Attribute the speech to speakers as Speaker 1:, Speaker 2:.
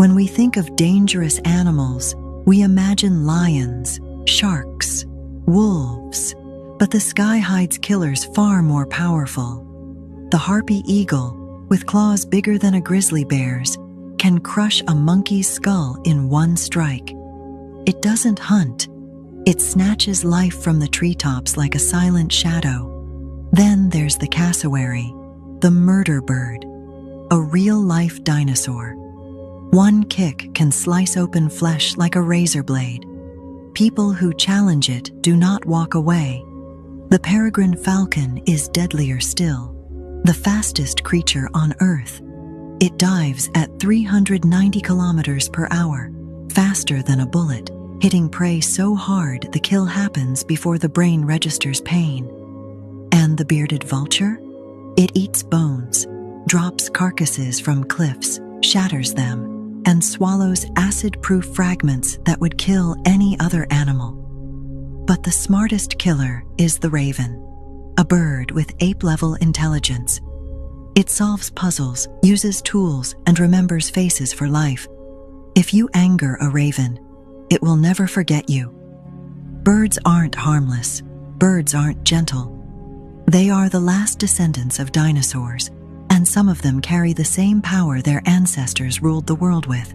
Speaker 1: When we think of dangerous animals, we imagine lions, sharks, wolves, but the sky hides killers far more powerful. The harpy eagle, with claws bigger than a grizzly bear's, can crush a monkey's skull in one strike. It doesn't hunt. It snatches life from the treetops like a silent shadow. Then there's the cassowary, the murder bird, a real-life dinosaur. One kick can slice open flesh like a razor blade. People who challenge it do not walk away. The peregrine falcon is deadlier still, the fastest creature on Earth. It dives at 390 kilometers per hour, faster than a bullet, hitting prey so hard the kill happens before the brain registers pain. And the bearded vulture? It eats bones, drops carcasses from cliffs, shatters them, and swallows acid-proof fragments that would kill any other animal. But the smartest killer is the raven, a bird with ape-level intelligence. It solves puzzles, uses tools, and remembers faces for life. If you anger a raven, it will never forget you. Birds aren't harmless. Birds aren't gentle. They are the last descendants of dinosaurs, and some of them carry the same power their ancestors ruled the world with.